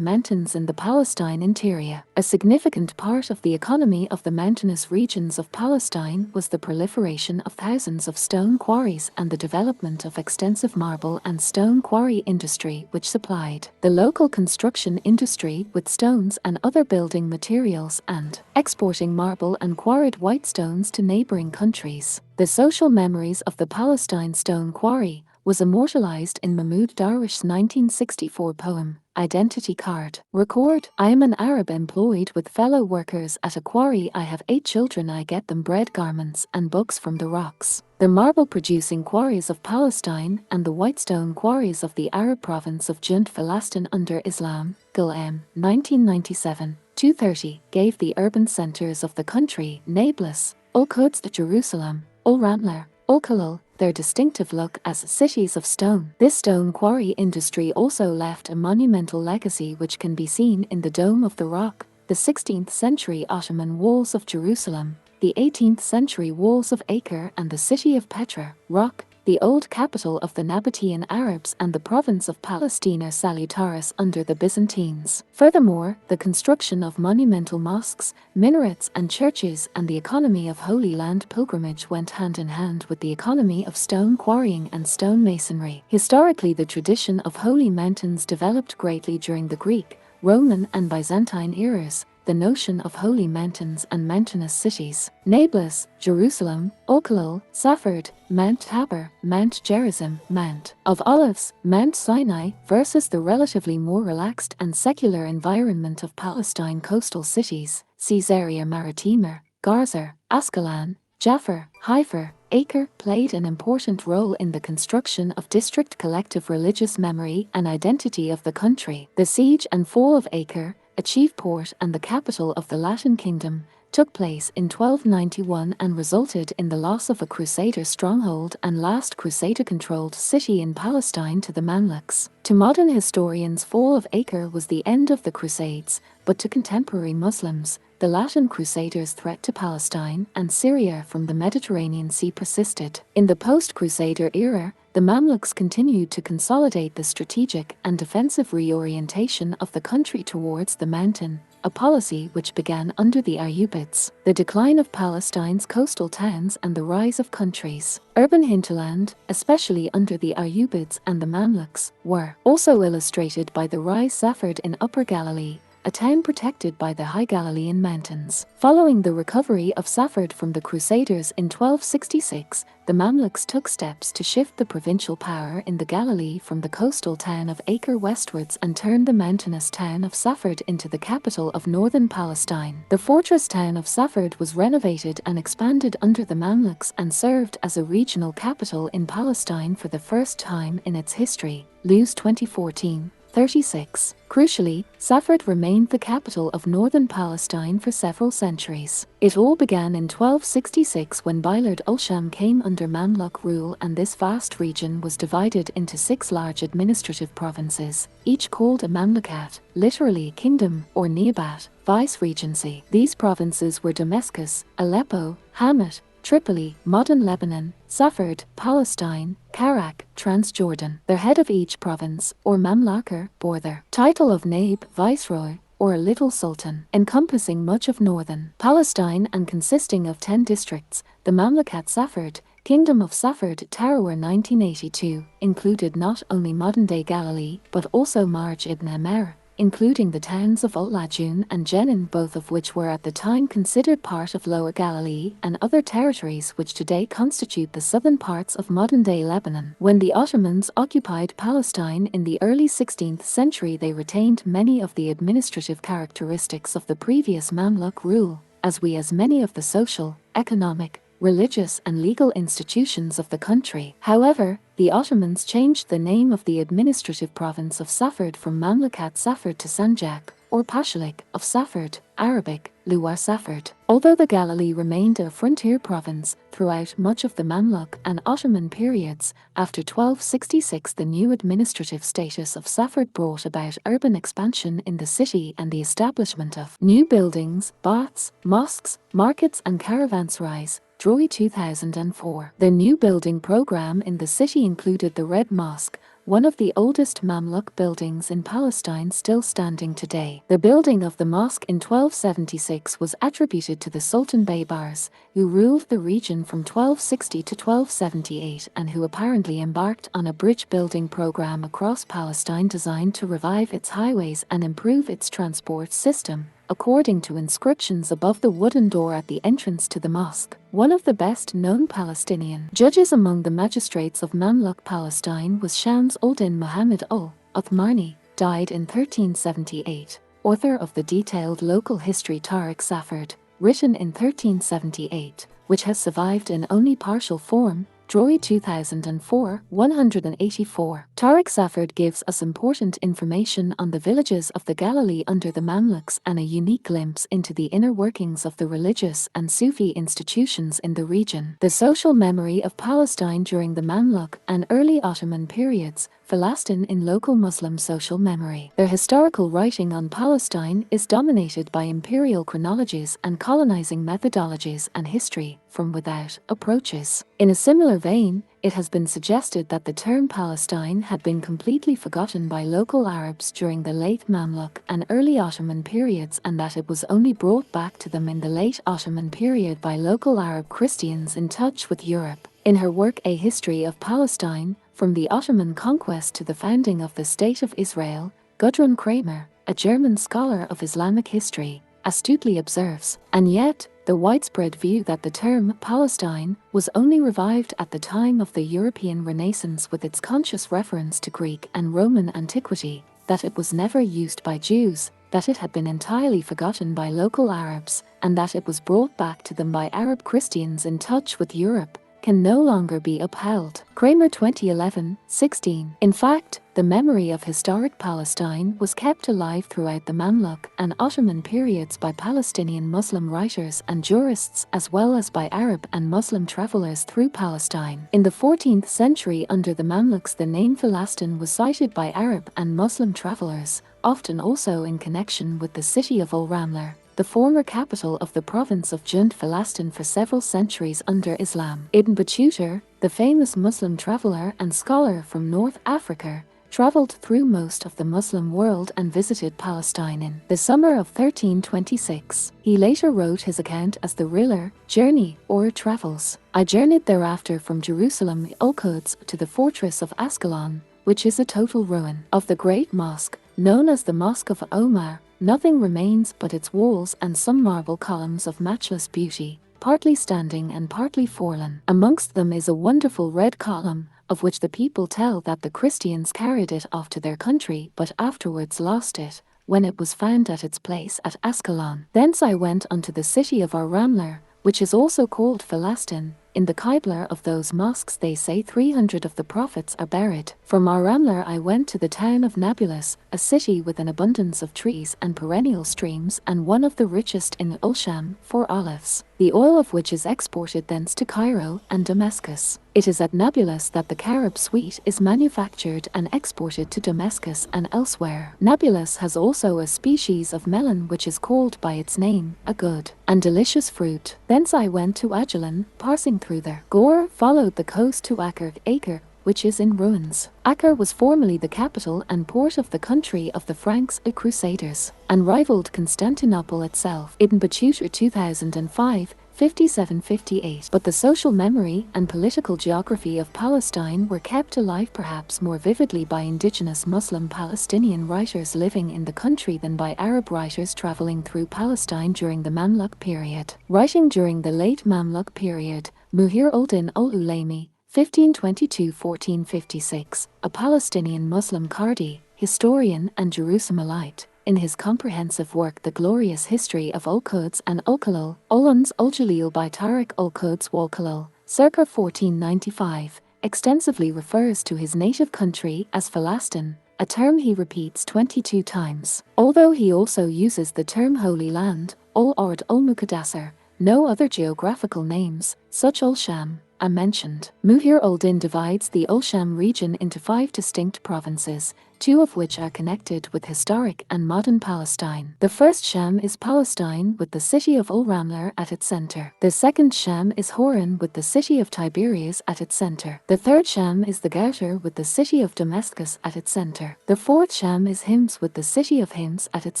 mountains in the Palestine interior. A significant part of the economy of the mountainous regions of Palestine was the proliferation of thousands of stone quarries and the development of extensive marble and stone quarry industry which supplied the local construction industry with stones and other building materials and exporting marble and quarried white stones to neighboring countries. The social memories of the Palestine stone quarry was immortalized in Mahmoud Darwish's 1964 poem, Identity Card. Record: I am an Arab employed with fellow workers at a quarry. I have 8 children. I get them bread, garments, and books from the rocks. The marble-producing quarries of Palestine and the whitestone quarries of the Arab province of Junt Falastin under Islam, Gul M. 1997, 230, gave the urban centers of the country, Nablus, Al-Quds, Jerusalem, Al-Ramla, Al-Khalil, their distinctive look as cities of stone. This stone quarry industry also left a monumental legacy which can be seen in the Dome of the Rock, the 16th century Ottoman walls of Jerusalem, the 18th century walls of Acre, and the city of Petra, Rock, the old capital of the Nabatean Arabs and the province of Palestina Salutaris under the Byzantines. Furthermore, the construction of monumental mosques, minarets, and churches and the economy of Holy Land pilgrimage went hand in hand with the economy of stone quarrying and stone masonry. Historically, the tradition of holy mountains developed greatly during the Greek, Roman, and Byzantine eras. The notion of holy mountains and mountainous cities, Nablus, Jerusalem, Al-Khalil, Safed, Mount Tabor, Mount Gerizim, Mount of Olives, Mount Sinai, versus the relatively more relaxed and secular environment of Palestine coastal cities, Caesarea Maritima, Gaza, Ascalon, Jaffa, Haifa, Acre, played an important role in the construction of district collective religious memory and identity of the country. The siege and fall of Acre, a chief port and the capital of the Latin Kingdom, took place in 1291 and resulted in the loss of a Crusader stronghold and last Crusader-controlled city in Palestine to the Mamluks. To modern historians, fall of Acre was the end of the Crusades, but to contemporary Muslims, the Latin Crusaders' threat to Palestine and Syria from the Mediterranean Sea persisted. In the post-Crusader era, the Mamluks continued to consolidate the strategic and defensive reorientation of the country towards the mountain, a policy which began under the Ayyubids. The decline of Palestine's coastal towns and the rise of countries, urban hinterland, especially under the Ayyubids and the Mamluks, were also illustrated by the rise Safed in Upper Galilee, a town protected by the High Galilean Mountains. Following the recovery of Safed from the Crusaders in 1266, the Mamluks took steps to shift the provincial power in the Galilee from the coastal town of Acre westwards and turned the mountainous town of Safed into the capital of northern Palestine. The fortress town of Safed was renovated and expanded under the Mamluks and served as a regional capital in Palestine for the first time in its history. Lewes 2014. 36. Crucially, Safed remained the capital of northern Palestine for several centuries. It all began in 1266 when Bilad ul-Sham came under Mamluk rule, and this vast region was divided into 6 large administrative provinces, each called a Mamlukat, literally kingdom, or Niabat, vice-regency. These provinces were Damascus, Aleppo, Hamath, Tripoli, modern Lebanon, Safed, Palestine, Karak, Transjordan. The head of each province, or Mamlaka, bore the title of Naib, Viceroy, or Little Sultan, encompassing much of northern Palestine and consisting of 10 districts. The Mamlukat Safed, Kingdom of Safed Tarawih 1982, included not only modern-day Galilee, but also Marj ibn Amer, including the towns of Al-Lajun and Jenin, both of which were at the time considered part of Lower Galilee, and other territories which today constitute the southern parts of modern-day Lebanon. When the Ottomans occupied Palestine in the early 16th century, they retained many of the administrative characteristics of the previous Mamluk rule, as many of the social, economic, religious and legal institutions of the country. However, the Ottomans changed the name of the administrative province of Safard from Mamlakat Safard to Sanjak, or Pashalik of Safard, Arabic, Luar Safard. Although the Galilee remained a frontier province throughout much of the Mamluk and Ottoman periods, after 1266 the new administrative status of Safard brought about urban expansion in the city and the establishment of new buildings, baths, mosques, markets and caravanserais. Droy 2004. The new building program in the city included the Red Mosque, one of the oldest Mamluk buildings in Palestine still standing today. The building of the mosque in 1276 was attributed to the Sultan Baybars, who ruled the region from 1260 to 1278 and who apparently embarked on a bridge-building program across Palestine designed to revive its highways and improve its transport system, according to inscriptions above the wooden door at the entrance to the mosque. One of the best-known Palestinian judges among the magistrates of Mamluk Palestine was Shams al-Din Muhammad al-Uthmani, died in 1378, author of the detailed local history Tariq Safard, written in 1378, which has survived in only partial form. Droy 2004, 184. Tariq Safard gives us important information on the villages of the Galilee under the Mamluks and a unique glimpse into the inner workings of the religious and Sufi institutions in the region. The social memory of Palestine during the Mamluk and early Ottoman periods, Palestine in local Muslim social memory. Their historical writing on Palestine is dominated by imperial chronologies and colonizing methodologies and history from without approaches. In a similar vein, it has been suggested that the term Palestine had been completely forgotten by local Arabs during the late Mamluk and early Ottoman periods, and that it was only brought back to them in the late Ottoman period by local Arab Christians in touch with Europe. In her work A History of Palestine, From the Ottoman Conquest to the Founding of the State of Israel, Gudrun Kramer, a German scholar of Islamic history, astutely observes, and yet, the widespread view that the term Palestine was only revived at the time of the European Renaissance with its conscious reference to Greek and Roman antiquity, that it was never used by Jews, that it had been entirely forgotten by local Arabs, and that it was brought back to them by Arab Christians in touch with Europe, can no longer be upheld. Kramer 2011, 16. In fact, the memory of historic Palestine was kept alive throughout the Mamluk and Ottoman periods by Palestinian Muslim writers and jurists as well as by Arab and Muslim travelers through Palestine. In the 14th century under the Mamluks, the name Palestine was cited by Arab and Muslim travelers, often also in connection with the city of Al-Ramla, the former capital of the province of Junt Palestine for several centuries under Islam. Ibn Battuta, the famous Muslim traveler and scholar from North Africa, traveled through most of the Muslim world and visited Palestine in the summer of 1326. He later wrote his account as the Rihla, Journey, or Travels. I journeyed thereafter from Jerusalem Al-Quds to the fortress of Ascalon, which is a total ruin. Of the great mosque, known as the Mosque of Omar, nothing remains but its walls and some marble columns of matchless beauty, partly standing and partly fallen. Amongst them is a wonderful red column, of which the people tell that the Christians carried it off to their country but afterwards lost it, when it was found at its place at Ascalon. Thence I went unto the city of Ar-Ramla, which is also called Palestine. In the Qibla of those mosques they say 300 of the prophets are buried. From Ar-Ramla I went to the town of Nablus, a city with an abundance of trees and perennial streams and one of the richest in Ulsham for olives, the oil of which is exported thence to Cairo and Damascus. It is at Nablus that the carob sweet is manufactured and exported to Damascus and elsewhere. Nablus has also a species of melon which is called by its name, a good and delicious fruit. Thence I went to Ajalon, passing through there. Gore followed the coast to Acre, which is in ruins. Acre was formerly the capital and port of the country of the Franks, the Crusaders, and rivaled Constantinople itself. Ibn Battuta 2005, 57-58. But the social memory and political geography of Palestine were kept alive perhaps more vividly by indigenous Muslim Palestinian writers living in the country than by Arab writers traveling through Palestine during the Mamluk period. Writing during the late Mamluk period, Muhir al-Din al-Ulaymi, 1522-1456, a Palestinian Muslim Qadi, historian and Jerusalemite, in his comprehensive work The Glorious History of Al-Quds and Al-Khalil, Ulan's Al-Jalil by Tariq Al-Quds wal-Khalil, circa 1495, extensively refers to his native country as Palestine, a term he repeats 22 times. Although he also uses the term Holy Land, Al-Ard al-Muqaddasar, no other geographical names, such Al-Sham, are mentioned. Muhir al-Din divides the Al-Sham region into 5 distinct provinces, 2 of which are connected with historic and modern Palestine. The first Sham is Palestine with the city of Al-Ramla at its center. The second Sham is Horan with the city of Tiberias at its center. The third Sham is the Gouter with the city of Damascus at its center. The fourth Sham is Hims with the city of Hims at its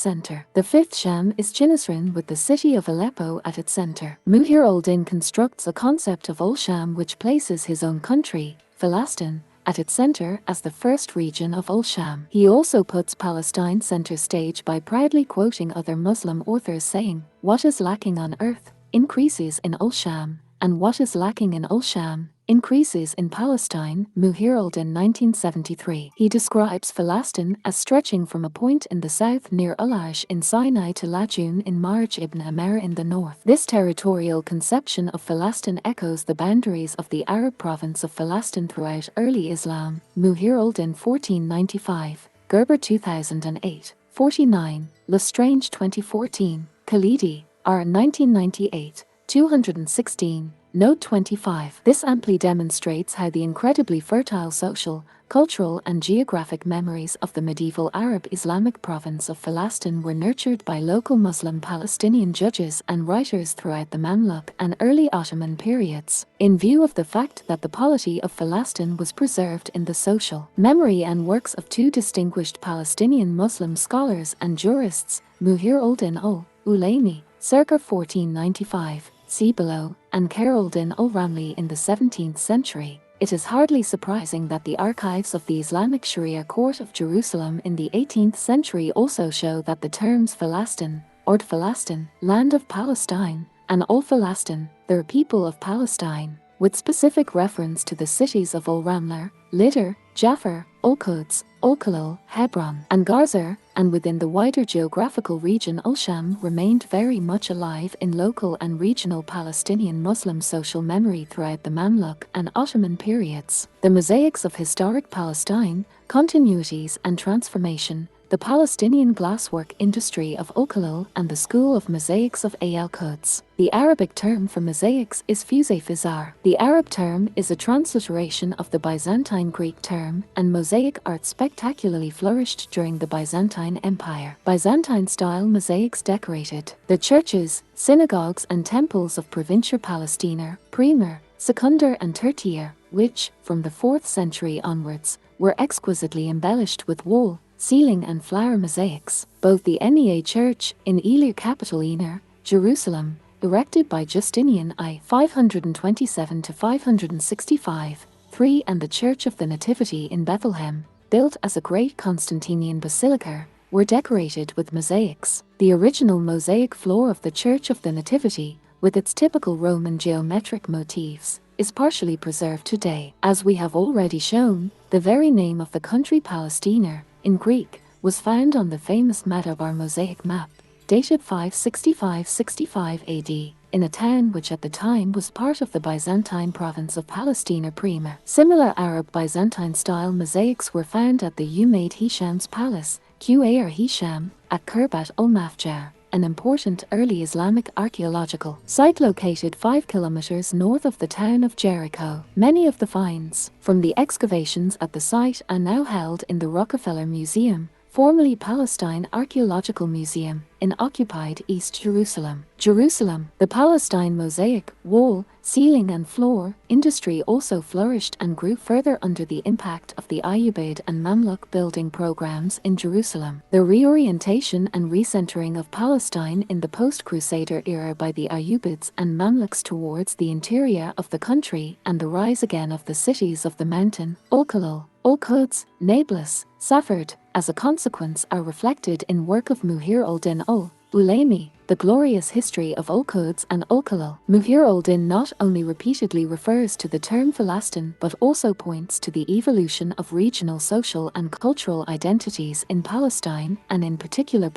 center. The fifth Sham is Chinisrin with the city of Aleppo at its center. Muhir al-Din constructs a concept of Al-Sham which places his own country, Palestine, at its center as the first region of Al-Sham. He also puts Palestine center stage by proudly quoting other Muslim authors saying, "What is lacking on earth increases in Al-Sham, and what is lacking in Al-Sham increases in Palestine." Muhir al-Din 1973. He describes Palestine as stretching from a point in the south near Al-Ash in Sinai to Lajun in Marj ibn Amer in the north. This territorial conception of Palestine echoes the boundaries of the Arab province of Palestine throughout early Islam. Muhir al-Din 1495, Gerber 2008, 49, Lestrange 2014, Khalidi, R 1998, 216. Note 25. This amply demonstrates how the incredibly fertile social, cultural and geographic memories of the medieval Arab Islamic province of Palestine were nurtured by local Muslim Palestinian judges and writers throughout the Mamluk and early Ottoman periods. In view of the fact that the polity of Palestine was preserved in the social memory and works of 2 distinguished Palestinian Muslim scholars and jurists, Muhir al-Din al-Ulaymi, circa 1495, see below, and Khair al-Din al-Ramli in the 17th century, it is hardly surprising that the archives of the Islamic Sharia court of Jerusalem in the 18th century also show that the terms Palestine, Ord Palestine, land of Palestine, and Al-Palestine, the people of Palestine, with specific reference to the cities of Al-Ramla, Lidr, Jafar, Al-Quds, Al-Khalil, Hebron, and Gaza, and within the wider geographical region Al-Sham remained very much alive in local and regional Palestinian Muslim social memory throughout the Mamluk and Ottoman periods. The mosaics of historic Palestine, continuities and transformation, the Palestinian glasswork industry of Al-Khalil and the school of mosaics of Al-Quds. The Arabic term for mosaics is fusé-fizar. The Arab term is a transliteration of the Byzantine Greek term, and mosaic art spectacularly flourished during the Byzantine Empire. Byzantine-style mosaics decorated the churches, synagogues and temples of Provincia Palestina, Primer, Secundar and Tertiar, which, from the 4th century onwards, were exquisitely embellished with wall, ceiling and flower mosaics. Both the Nea Church in Elia capital Ener, Jerusalem, erected by Justinian I 527–565, 3 and the Church of the Nativity in Bethlehem, built as a great Constantinian basilica, were decorated with mosaics. The original mosaic floor of the Church of the Nativity, with its typical Roman geometric motifs, is partially preserved today. As we have already shown, the very name of the country Palestina, in Greek, was found on the famous Madabar mosaic map, dated 565–65 AD, in a town which at the time was part of the Byzantine province of Palestina Prima. Similar Arab Byzantine-style mosaics were found at the Umayyad Hisham's palace, Quayr Hisham, at Khurbat al-Mafjar, an important early Islamic archaeological site located 5 kilometers north of the town of Jericho. Many of the finds from the excavations at the site are now held in the Rockefeller Museum, formerly Palestine Archaeological Museum, in occupied East Jerusalem. Jerusalem. The Palestine mosaic, wall, ceiling and floor industry also flourished and grew further under the impact of the Ayyubid and Mamluk building programs in Jerusalem. The reorientation and recentering of Palestine in the post-Crusader era by the Ayyubids and Mamluks towards the interior of the country, and the rise again of the cities of the mountain, Al-Khalil, Al-Quds, Nablus, Safed, as a consequence are reflected in work of Muhir al-Din al-Ulaymi, The Glorious History of Al-Quds and Al-Khalil. Muhir al-Din not only repeatedly refers to the term Palestine but also points to the evolution of regional social and cultural identities in Palestine, and in particular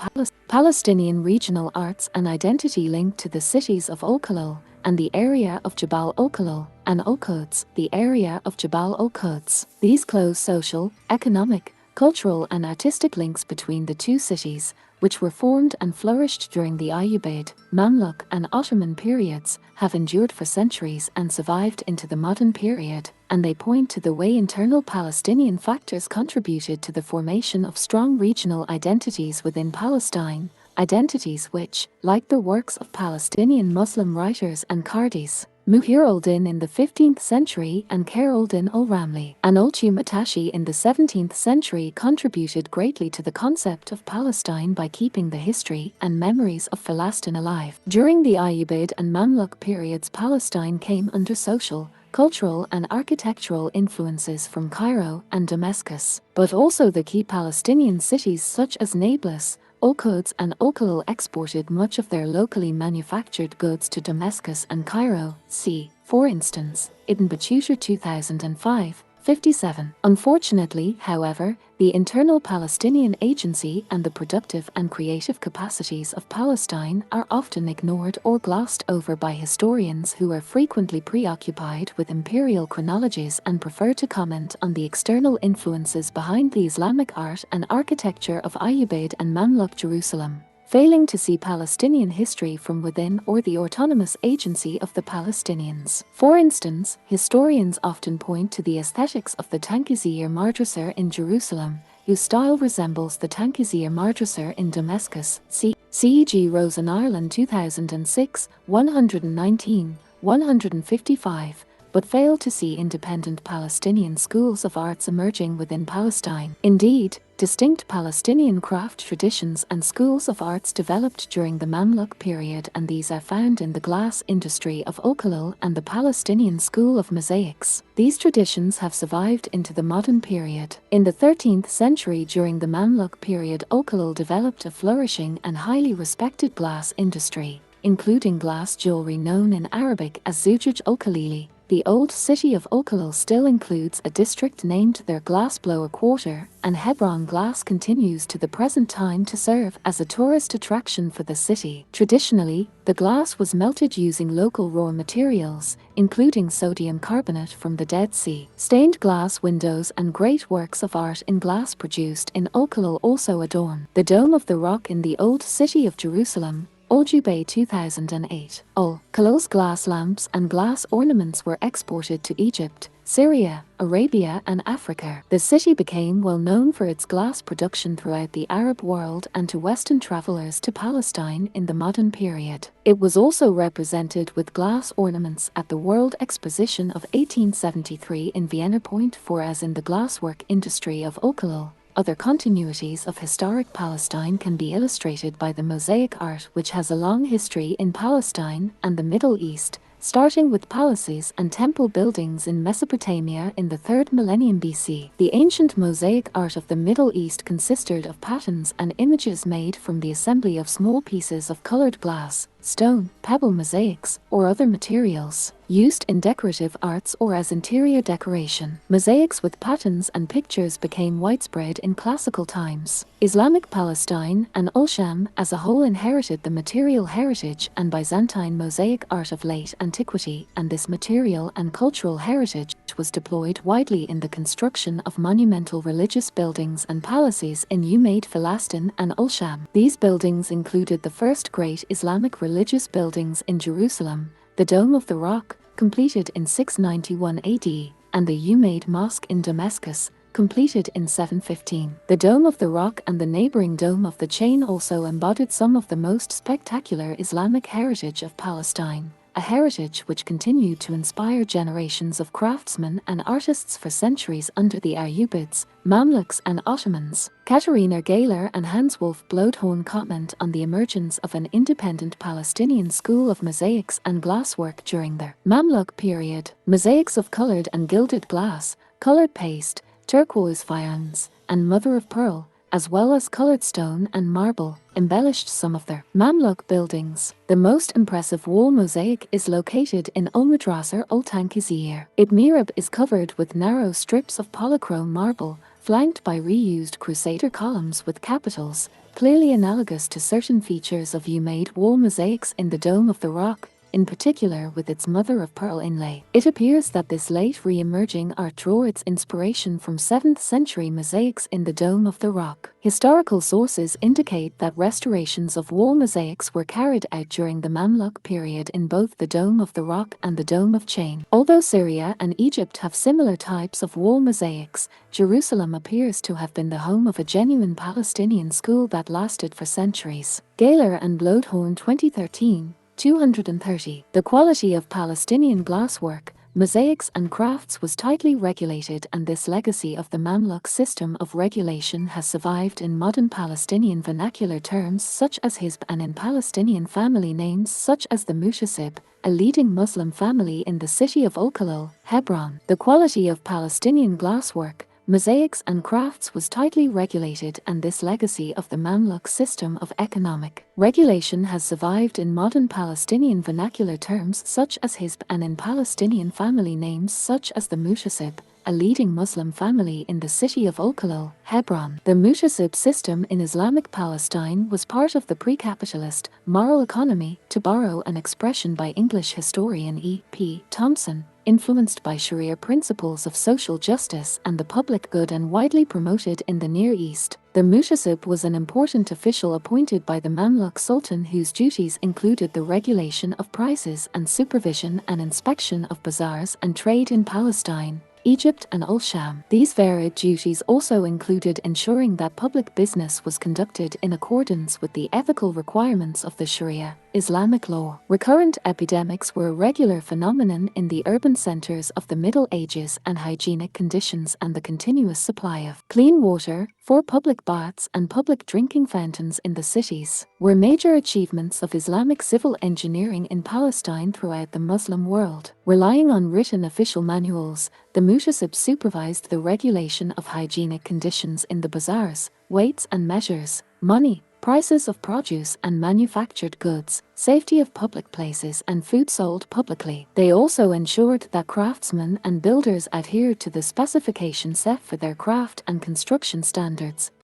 Palestinian regional arts and identity linked to the cities of Al-Khalil and the area of Jabal al-Khalil, and Al-Quds, the area of Jabal al-Quds. These close social, economic, cultural and artistic links between the two cities, which were formed and flourished during the Ayyubid, Mamluk and Ottoman periods, have endured for centuries and survived into the modern period, and they point to the way internal Palestinian factors contributed to the formation of strong regional identities within Palestine, identities which, like the works of Palestinian Muslim writers and Qardis, Muhir al-Din in the 15th century and Khair al-Din al-Ramli and al-Tumatashi in the 17th century, contributed greatly to the concept of Palestine by keeping the history and memories of Palestine alive. During the Ayyubid and Mamluk periods, Palestine came under social, cultural and architectural influences from Cairo and Damascus, but also the key Palestinian cities such as Nablus, Al-Quds and Al-Khalil exported much of their locally manufactured goods to Damascus and Cairo. See, for instance, Ibn Battuta 2005, 57. Unfortunately, however, the internal Palestinian agency and the productive and creative capacities of Palestine are often ignored or glossed over by historians who are frequently preoccupied with imperial chronologies and prefer to comment on the external influences behind the Islamic art and architecture of Ayyubid and Mamluk Jerusalem, failing to see Palestinian history from within or the autonomous agency of the Palestinians. For instance, historians often point to the aesthetics of the Tankizir Madrasa in Jerusalem, whose style resembles the Tankizir Madrasa in Damascus. C.E.G. Rose in Ireland 2006, 119, 155, but failed to see independent Palestinian schools of arts emerging within Palestine. Indeed, distinct Palestinian craft traditions and schools of arts developed during the Mamluk period, and these are found in the glass industry of Al-Khalil and the Palestinian School of Mosaics. These traditions have survived into the modern period. In the 13th century, during the Mamluk period, Al-Khalil developed a flourishing and highly respected glass industry, including glass jewelry known in Arabic as Zujuj al-Khalili. The old city of Al-Khalil still includes a district named their Glassblower Quarter, and Hebron Glass continues to the present time to serve as a tourist attraction for the city. Traditionally, the glass was melted using local raw materials, including sodium carbonate from the Dead Sea. Stained glass windows and great works of art in glass produced in Al-Khalil also adorn the Dome of the Rock in the Old City of Jerusalem. Al-Jubay 2008. Al-Khalil's glass lamps and glass ornaments were exported to Egypt, Syria, Arabia and Africa. The city became well known for its glass production throughout the Arab world and to Western travelers to Palestine in the modern period. It was also represented with glass ornaments at the World Exposition of 1873 in Vienna. For as in the glasswork industry of Al-Khalil, other continuities of historic Palestine can be illustrated by the mosaic art, which has a long history in Palestine and the Middle East, starting with palaces and temple buildings in Mesopotamia in the 3rd millennium BC. The ancient mosaic art of the Middle East consisted of patterns and images made from the assembly of small pieces of colored glass, stone, pebble mosaics, or other materials, used in decorative arts or as interior decoration. Mosaics with patterns and pictures became widespread in classical times. Islamic Palestine and Al-Sham as a whole inherited the material heritage and Byzantine mosaic art of late antiquity, and this material and cultural heritage was deployed widely in the construction of monumental religious buildings and palaces in Umayyad Palestine and Al-Sham. These buildings included the first great Islamic religious buildings in Jerusalem, the Dome of the Rock, completed in 691 AD, and the Umayyad Mosque in Damascus, completed in 715. The Dome of the Rock and the neighboring Dome of the Chain also embodied some of the most spectacular Islamic heritage of Palestine, a heritage which continued to inspire generations of craftsmen and artists for centuries under the Ayyubids, Mamluks and Ottomans. Katharina Gayler and Hans-Wolf Bloedhoorn comment on the emergence of an independent Palestinian school of mosaics and glasswork during the Mamluk period. Mosaics of colored and gilded glass, colored paste, turquoise faience, and mother-of-pearl, as well as colored stone and marble, embellished some of their Mamluk buildings. The most impressive wall mosaic is located in Madrasa Ul Tankizir. Its mihrab is covered with narrow strips of polychrome marble, flanked by reused crusader columns with capitals, clearly analogous to certain features of Umayyad wall mosaics in the Dome of the Rock, in particular with its mother-of-pearl inlay. It appears that this late re-emerging art drew its inspiration from 7th century mosaics in the Dome of the Rock. Historical sources indicate that restorations of wall mosaics were carried out during the Mamluk period in both the Dome of the Rock and the Dome of Chain. Although Syria and Egypt have similar types of wall mosaics, Jerusalem appears to have been the home of a genuine Palestinian school that lasted for centuries. Gayler and Bloedhoorn 2013. 230. The quality of Palestinian glasswork, mosaics and crafts was tightly regulated, and this legacy of the Mamluk system of regulation has survived in modern Palestinian vernacular terms such as Hizb and in Palestinian family names such as the Mutasib, a leading Muslim family in the city of Al-Khalil, Hebron. The quality of Palestinian glasswork, mosaics and crafts was tightly regulated, and this legacy of the Mamluk system of economic regulation has survived in modern Palestinian vernacular terms such as Hizb and in Palestinian family names such as the Mutasib, a leading Muslim family in the city of Al-Khalil, Hebron. The Mutasib system in Islamic Palestine was part of the pre-capitalist moral economy, to borrow an expression by English historian E. P. Thompson, influenced by Sharia principles of social justice and the public good and widely promoted in the Near East. The Mutasib was an important official appointed by the Mamluk Sultan whose duties included the regulation of prices and supervision and inspection of bazaars and trade in Palestine, Egypt and Al-Sham. These varied duties also included ensuring that public business was conducted in accordance with the ethical requirements of the Sharia, Islamic law. Recurrent epidemics were a regular phenomenon in the urban centers of the Middle Ages, and hygienic conditions and the continuous supply of clean water for public baths and public drinking fountains in the cities were major achievements of Islamic civil engineering in Palestine throughout the Muslim world. Relying on written official manuals, the Mutasib supervised the regulation of hygienic conditions in the bazaars, weights and measures, money, prices of produce and manufactured goods, safety of public places and food sold publicly. They also ensured that craftsmen and builders adhered to the specifications set for their craft and construction standards.